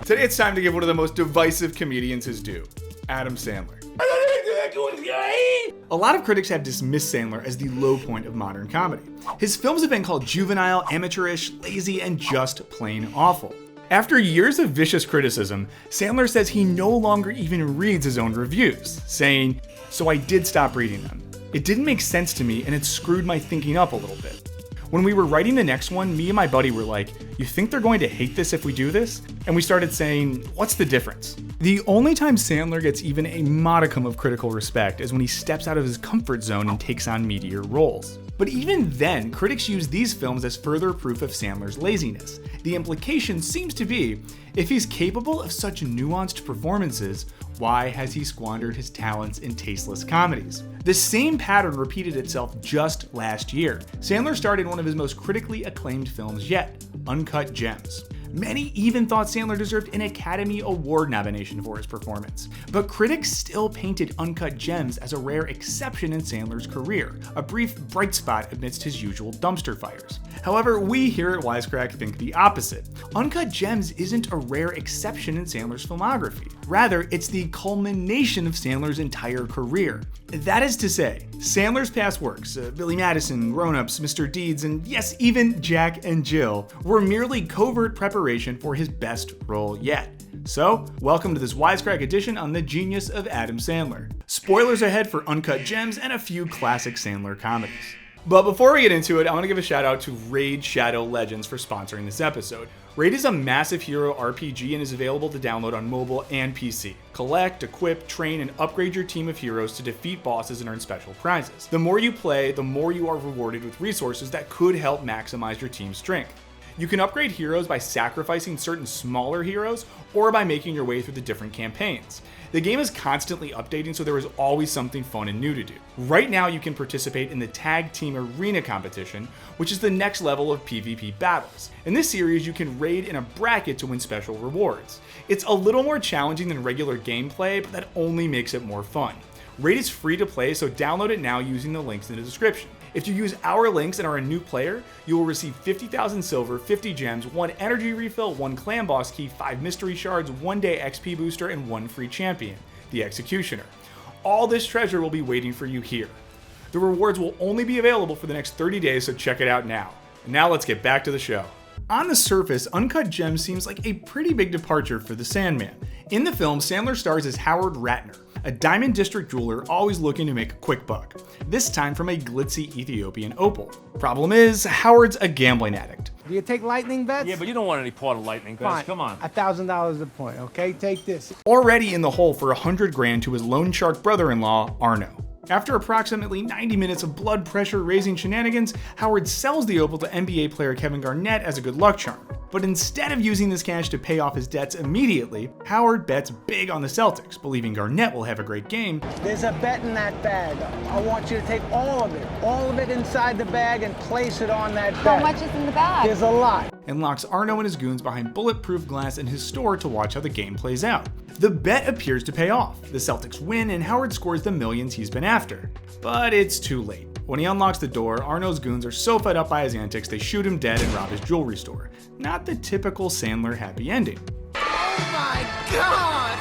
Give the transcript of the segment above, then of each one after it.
Today it's time to give one of the most divisive comedians his due, Adam Sandler. A lot of critics have dismissed Sandler as the low point of modern comedy. His films have been called juvenile, amateurish, lazy, and just plain awful. After years of vicious criticism, Sandler says he no longer even reads his own reviews, saying, "So I did stop reading them. It didn't make sense to me and it screwed my thinking up a little bit. When we were writing the next one, me and my buddy were like, you think they're going to hate this if we do this? And we started saying, what's the difference?" The only time Sandler gets even a modicum of critical respect is when he steps out of his comfort zone and takes on meatier roles. But even then, critics use these films as further proof of Sandler's laziness. The implication seems to be, if he's capable of such nuanced performances, why has he squandered his talents in tasteless comedies? The same pattern repeated itself just last year. Sandler starred in one of his most critically acclaimed films yet, Uncut Gems. Many even thought Sandler deserved an Academy Award nomination for his performance. But critics still painted Uncut Gems as a rare exception in Sandler's career, a brief bright spot amidst his usual dumpster fires. However, we here at Wisecrack think the opposite. Uncut Gems isn't a rare exception in Sandler's filmography. Rather, it's the culmination of Sandler's entire career. That is to say, Sandler's past works, Billy Madison, Grown Ups, Mr. Deeds, and yes, even Jack and Jill, were merely covert preparation for his best role yet. So, welcome to this Wisecrack edition on the genius of Adam Sandler. Spoilers ahead for Uncut Gems and a few classic Sandler comedies. But before we get into it, I want to give a shout out to Raid Shadow Legends for sponsoring this episode. Raid is a massive hero RPG and is available to download on mobile and PC. Collect, equip, train, and upgrade your team of heroes to defeat bosses and earn special prizes. The more you play, the more you are rewarded with resources that could help maximize your team's strength. You can upgrade heroes by sacrificing certain smaller heroes or by making your way through the different campaigns. The game is constantly updating, so there is always something fun and new to do. Right now, you can participate in the Tag Team Arena competition, which is the next level of PvP battles. In this series, you can raid in a bracket to win special rewards. It's a little more challenging than regular gameplay, but that only makes it more fun. Raid is free to play, so download it now using the links in the description. If you use our links and are a new player, you will receive 50,000 silver, 50 gems, 1 energy refill, 1 clan boss key, 5 mystery shards, 1 day XP booster, and 1 free champion, the Executioner. All this treasure will be waiting for you here. The rewards will only be available for the next 30 days, so check it out now. And now let's get back to the show. On the surface, Uncut Gems seems like a pretty big departure for the Sandman. In the film, Sandler stars as Howard Ratner, a Diamond District jeweler always looking to make a quick buck, this time from a glitzy Ethiopian opal. Problem is, Howard's a gambling addict. Do you take lightning bets? Yeah, but you don't want any part of lightning bets. Fine. Come on. $1,000 a point, okay? Take this. Already in the hole for $100,000 to his loan shark brother-in-law, Arno. After approximately 90 minutes of blood pressure raising shenanigans, Howard sells the opal to NBA player Kevin Garnett as a good luck charm. But instead of using this cash to pay off his debts immediately, Howard bets big on the Celtics, believing Garnett will have a great game. There's a bet in that bag. I want you to take all of it inside the bag and place it on that bet. How much is in the bag? There's a lot. And locks Arno and his goons behind bulletproof glass in his store to watch how the game plays out. The bet appears to pay off. The Celtics win and Howard scores the millions he's been after. But it's too late. When he unlocks the door, Arno's goons are so fed up by his antics they shoot him dead and rob his jewelry store. Not the typical Sandler happy ending. Oh my God!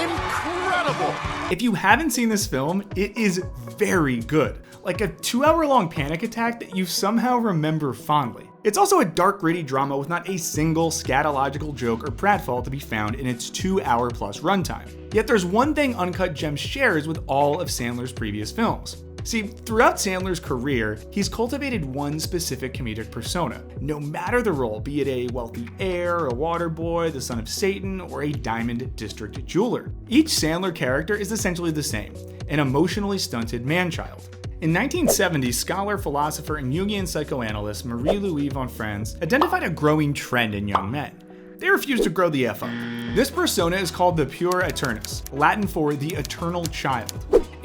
Incredible! If you haven't seen this film, it is very good. Like a 2-hour-long panic attack that you somehow remember fondly. It's also a dark, gritty drama with not a single scatological joke or pratfall to be found in its 2-hour-plus runtime. Yet there's one thing Uncut Gems shares with all of Sandler's previous films. See, throughout Sandler's career, he's cultivated one specific comedic persona, no matter the role, be it a wealthy heir, a water boy, the son of Satan, or a Diamond District jeweler. Each Sandler character is essentially the same, an emotionally stunted man-child. In 1970, scholar, philosopher, and Jungian psychoanalyst Marie-Louise von Franz identified a growing trend in young men. They refuse to grow the F up. This persona is called the Puer Aeternus, Latin for the eternal child.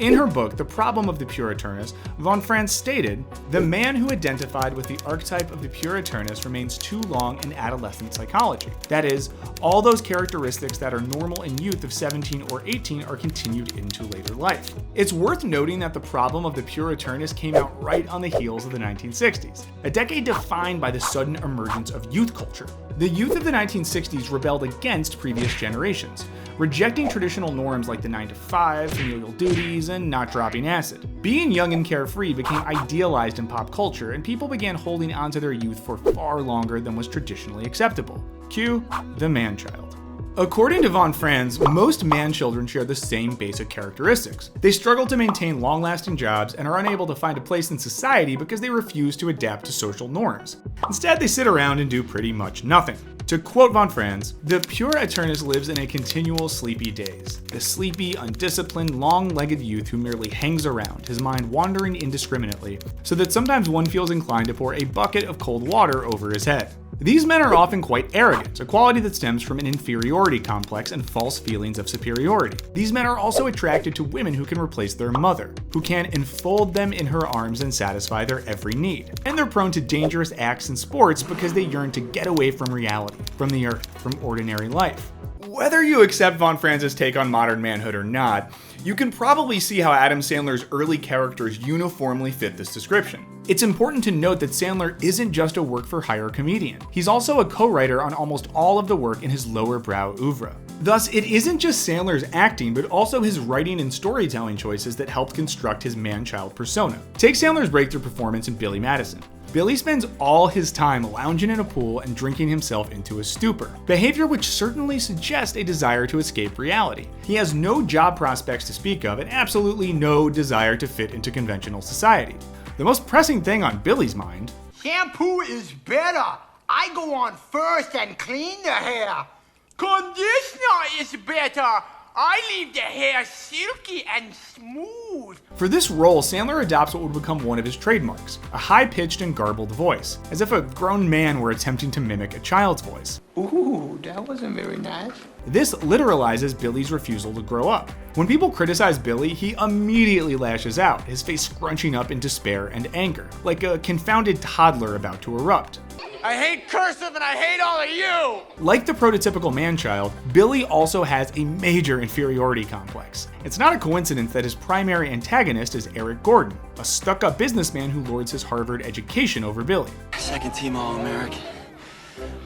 In her book, The Problem of the Pure Eternus, von Franz stated, "The man who identified with the archetype of the pure Eternus remains too long in adolescent psychology. That is, all those characteristics that are normal in youth of 17 or 18 are continued into later life." It's worth noting that The Problem of the Pure Eternus came out right on the heels of the 1960s, a decade defined by the sudden emergence of youth culture. The youth of the 1960s rebelled against previous generations, rejecting traditional norms like the 9-to-5, familial duties, and not dropping acid. Being young and carefree became idealized in pop culture, and people began holding onto their youth for far longer than was traditionally acceptable. Cue the Manchild. According to von Franz, most man-children share the same basic characteristics. They struggle to maintain long-lasting jobs and are unable to find a place in society because they refuse to adapt to social norms. Instead, they sit around and do pretty much nothing. To quote von Franz, "The pure Eternus lives in a continual sleepy daze. The sleepy, undisciplined, long-legged youth who merely hangs around, his mind wandering indiscriminately, so that sometimes one feels inclined to pour a bucket of cold water over his head." These men are often quite arrogant, a quality that stems from an inferiority complex and false feelings of superiority. These men are also attracted to women who can replace their mother, who can enfold them in her arms and satisfy their every need. And they're prone to dangerous acts and sports because they yearn to get away from reality, from the earth, from ordinary life. Whether you accept von Franz's take on modern manhood or not, you can probably see how Adam Sandler's early characters uniformly fit this description. It's important to note that Sandler isn't just a work-for-hire comedian. He's also a co-writer on almost all of the work in his lower-brow oeuvre. Thus, it isn't just Sandler's acting, but also his writing and storytelling choices that helped construct his man-child persona. Take Sandler's breakthrough performance in Billy Madison. Billy spends all his time lounging in a pool and drinking himself into a stupor, behavior which certainly suggests a desire to escape reality. He has no job prospects to speak of and absolutely no desire to fit into conventional society. The most pressing thing on Billy's mind: Shampoo is better. I go on first and clean the hair. Conditioner is better. I leave the hair silky and smooth. For this role, Sandler adopts what would become one of his trademarks, a high-pitched and garbled voice, as if a grown man were attempting to mimic a child's voice. Ooh, that wasn't very nice. This literalizes Billy's refusal to grow up. When people criticize Billy, he immediately lashes out, his face scrunching up in despair and anger, like a confounded toddler about to erupt. I hate cursive and I hate all of you! Like the prototypical man-child, Billy also has a major inferiority complex. It's not a coincidence that his primary antagonist is Eric Gordon, a stuck-up businessman who lords his Harvard education over Billy. Second-team All-American.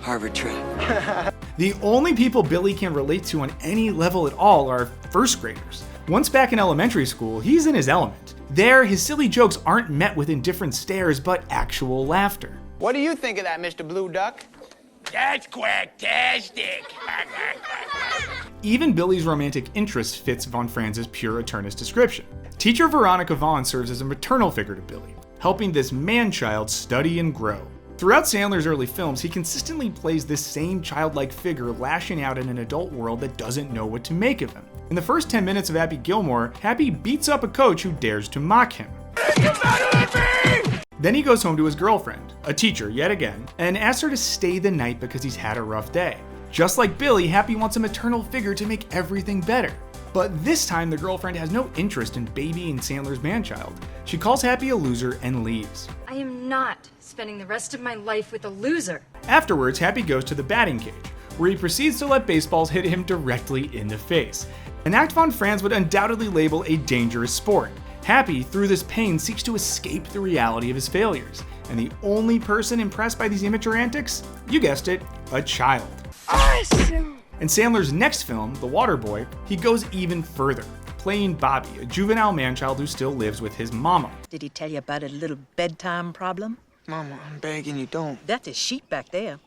Harvard trip. The only people Billy can relate to on any level at all are first graders. Once back in elementary school, he's in his element. There, his silly jokes aren't met with indifferent stares, but actual laughter. What do you think of that, Mr. Blue Duck? That's quacktastic. Even Billy's romantic interest fits von Franz's pure Eternus description. Teacher Veronica Vaughn serves as a maternal figure to Billy, helping this man-child study and grow. Throughout Sandler's early films, he consistently plays this same childlike figure lashing out in an adult world that doesn't know what to make of him. In the first 10 minutes of Happy Gilmore, Happy beats up a coach who dares to mock him. Then he goes home to his girlfriend, a teacher yet again, and asks her to stay the night because he's had a rough day. Just like Billy, Happy wants a maternal figure to make everything better. But this time, the girlfriend has no interest in babying Sandler's man-child. She calls Happy a loser and leaves. I am not spending the rest of my life with a loser. Afterwards, Happy goes to the batting cage, where he proceeds to let baseballs hit him directly in the face, an act von Franz would undoubtedly label a dangerous sport. Happy, through this pain, seeks to escape the reality of his failures, and the only person impressed by these immature antics? You guessed it, a child. Awesome. In Sandler's next film, The Waterboy, he goes even further, playing Bobby, a juvenile man-child who still lives with his mama. Did he tell you about a little bedtime problem? Mama, I'm begging you, don't. That's his sheet back there.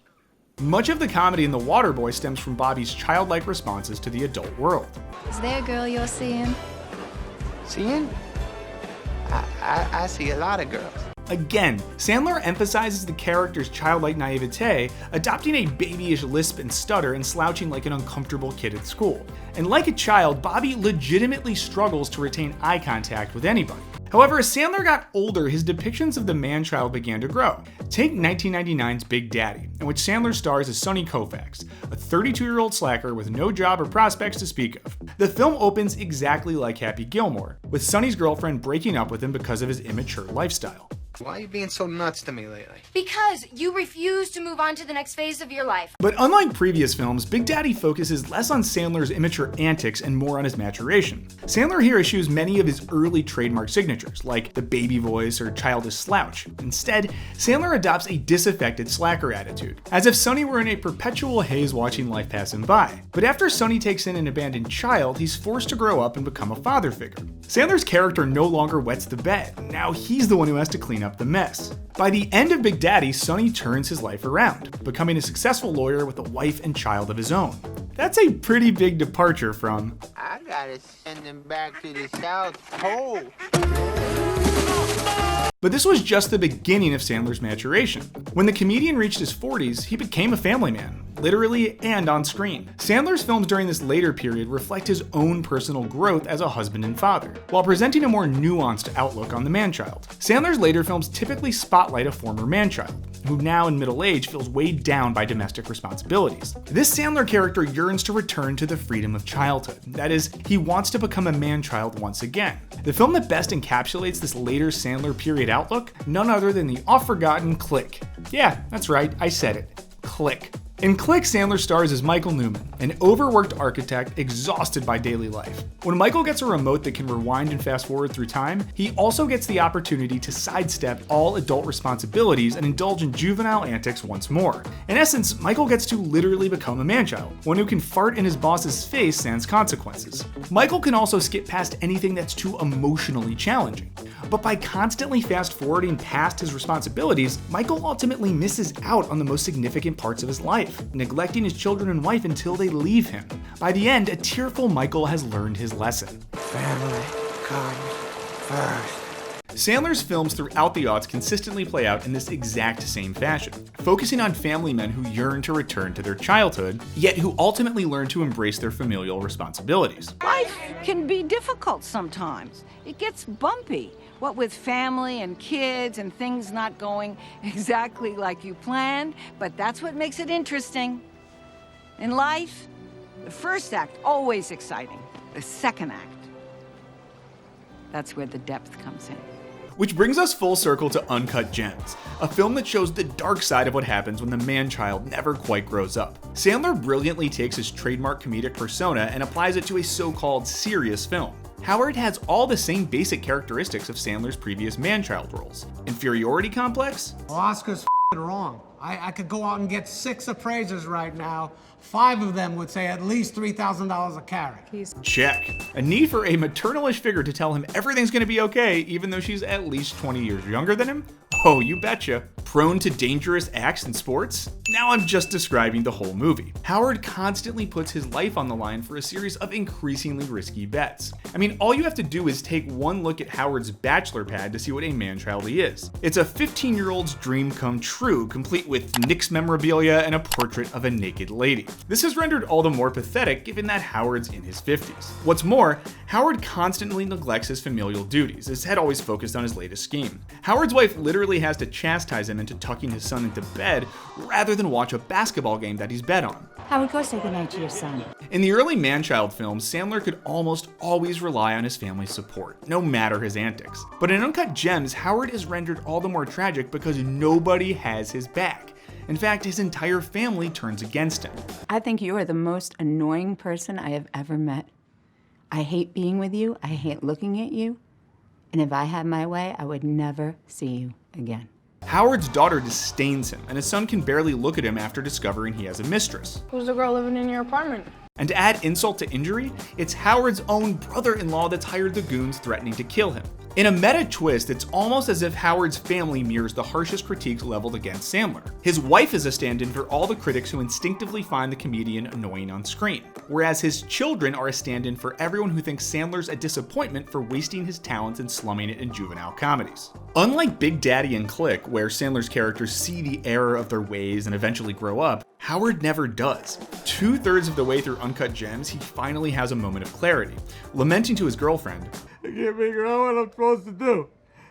Much of the comedy in The Waterboy stems from Bobby's childlike responses to the adult world. Is there a girl you're seeing? Seeing? I see a lot of girls. Again, Sandler emphasizes the character's childlike naivete, adopting a babyish lisp and stutter and slouching like an uncomfortable kid at school. And like a child, Bobby legitimately struggles to retain eye contact with anybody. However, as Sandler got older, his depictions of the man-child began to grow. Take 1999's Big Daddy, in which Sandler stars as Sonny Koufax, a 32-year-old slacker with no job or prospects to speak of. The film opens exactly like Happy Gilmore, with Sonny's girlfriend breaking up with him because of his immature lifestyle. Why are you being so nuts to me lately? Because you refuse to move on to the next phase of your life. But unlike previous films, Big Daddy focuses less on Sandler's immature antics and more on his maturation. Sandler here eschews many of his early trademark signatures, like the baby voice or childish slouch. Instead, Sandler adopts a disaffected slacker attitude, as if Sonny were in a perpetual haze watching life pass him by. But after Sonny takes in an abandoned child, he's forced to grow up and become a father figure. Sandler's character no longer wets the bed. Now he's the one who has to clean up the mess. By the end of Big Daddy, Sonny turns his life around, becoming a successful lawyer with a wife and child of his own. That's a pretty big departure from, I gotta send him back to the South Pole. But this was just the beginning of Sandler's maturation. When the comedian reached his 40s, he became a family man, literally and on screen. Sandler's films during this later period reflect his own personal growth as a husband and father, while presenting a more nuanced outlook on the man-child. Sandler's later films typically spotlight a former man-child, who now in middle age feels weighed down by domestic responsibilities. This Sandler character yearns to return to the freedom of childhood. That is, he wants to become a man-child once again. The film that best encapsulates this later Sandler period outlook, none other than the oft-forgotten Click. Yeah, that's right, I said it. Click. In Click, Sandler stars as Michael Newman, an overworked architect exhausted by daily life. When Michael gets a remote that can rewind and fast forward through time, he also gets the opportunity to sidestep all adult responsibilities and indulge in juvenile antics once more. In essence, Michael gets to literally become a man-child, one who can fart in his boss's face sans consequences. Michael can also skip past anything that's too emotionally challenging. But by constantly fast-forwarding past his responsibilities, Michael ultimately misses out on the most significant parts of his life, neglecting his children and wife until they leave him. By the end, a tearful Michael has learned his lesson. Family comes first. Sandler's films throughout the aughts consistently play out in this exact same fashion, focusing on family men who yearn to return to their childhood, yet who ultimately learn to embrace their familial responsibilities. Life can be difficult sometimes. It gets bumpy. What with family and kids and things not going exactly like you planned, but that's what makes it interesting. In life, the first act, always exciting. The second act, that's where the depth comes in. Which brings us full circle to Uncut Gems, a film that shows the dark side of what happens when the man-child never quite grows up. Sandler brilliantly takes his trademark comedic persona and applies it to a so-called serious film. Howard has all the same basic characteristics of Sandler's previous man-child roles. Inferiority complex? Well, Oscar's wrong. I could go out and get 6 appraisers right now. 5 of them would say at least $3,000 a carat. Check. A need for a maternalish figure to tell him everything's gonna be okay, even though she's at least 20 years younger than him? Oh, you betcha. Prone to dangerous acts in sports? Now I'm just describing the whole movie. Howard constantly puts his life on the line for a series of increasingly risky bets. I mean, all you have to do is take one look at Howard's bachelor pad to see what a man-child he is. It's a 15-year-old's dream come true, complete with Knicks memorabilia and a portrait of a naked lady. This is rendered all the more pathetic given that Howard's in his 50s. What's more, Howard constantly neglects his familial duties, his head always focused on his latest scheme. Howard's wife literally has to chastise him into tucking his son into bed rather than watch a basketball game that he's bet on. Howard, go say goodnight to your son. In the early man-child films, Sandler could almost always rely on his family's support, no matter his antics. But in Uncut Gems, Howard is rendered all the more tragic because nobody has his back. In fact, his entire family turns against him. I think you are the most annoying person I have ever met. I hate being with you. I hate looking at you. And if I had my way, I would never see you again. Howard's daughter disdains him, and his son can barely look at him after discovering he has a mistress. Who's the girl living in your apartment? And to add insult to injury, it's Howard's own brother-in-law that's hired the goons threatening to kill him. In a meta twist, it's almost as if Howard's family mirrors the harshest critiques leveled against Sandler. His wife is a stand-in for all the critics who instinctively find the comedian annoying on screen, whereas his children are a stand-in for everyone who thinks Sandler's a disappointment for wasting his talents and slumming it in juvenile comedies. Unlike Big Daddy and Click, where Sandler's characters see the error of their ways and eventually grow up, Howard never does. 2/3 of the way through Uncut Gems, he finally has a moment of clarity, lamenting to his girlfriend, can't figure out what I'm supposed to do.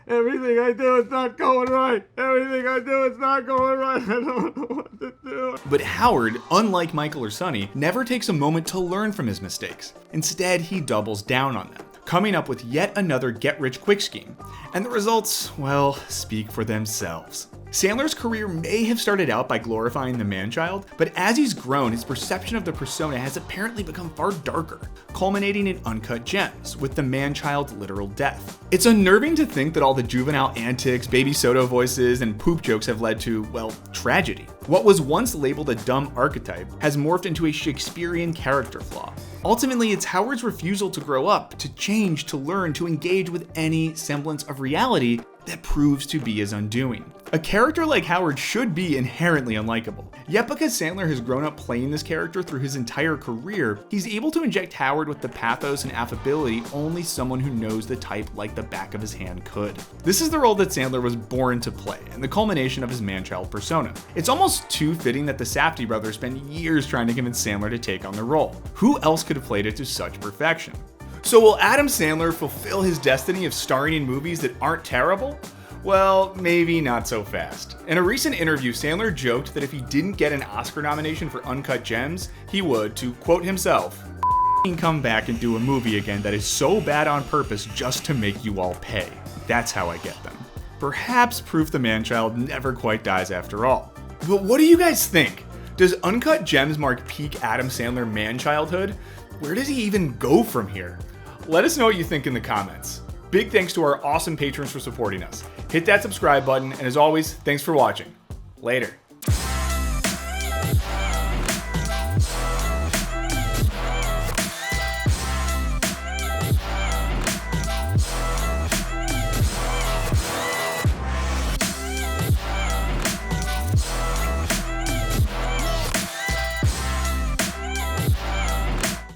Everything I do is not going right. Everything I do is not going right. I don't know what to do. But Howard, unlike Michael or Sonny, never takes a moment to learn from his mistakes. Instead, he doubles down on them, coming up with yet another get-rich-quick scheme. And the results, well, speak for themselves. Sandler's career may have started out by glorifying the Manchild, but as he's grown, his perception of the persona has apparently become far darker, culminating in Uncut Gems, with the Manchild's literal death. It's unnerving to think that all the juvenile antics, baby Soto voices, and poop jokes have led to, well, tragedy. What was once labeled a dumb archetype has morphed into a Shakespearean character flaw. Ultimately, it's Howard's refusal to grow up, to change, to learn, to engage with any semblance of reality that proves to be his undoing. A character like Howard should be inherently unlikable. Yet because Sandler has grown up playing this character through his entire career, he's able to inject Howard with the pathos and affability only someone who knows the type like the back of his hand could. This is the role that Sandler was born to play, and the culmination of his Manchild persona. It's almost too fitting that the Safdie brothers spent years trying to convince Sandler to take on the role. Who else could have played it to such perfection? So will Adam Sandler fulfill his destiny of starring in movies that aren't terrible? Well, maybe not so fast. In a recent interview, Sandler joked that if he didn't get an Oscar nomination for Uncut Gems, he would, to quote himself, come back and do a movie again that is so bad on purpose just to make you all pay. That's how I get them. Perhaps proof the Manchild never quite dies after all. But what do you guys think? Does Uncut Gems mark peak Adam Sandler man-childhood? Where does he even go from here? Let us know what you think in the comments. Big thanks to our awesome patrons for supporting us. Hit that subscribe button, and as always, thanks for watching. Later.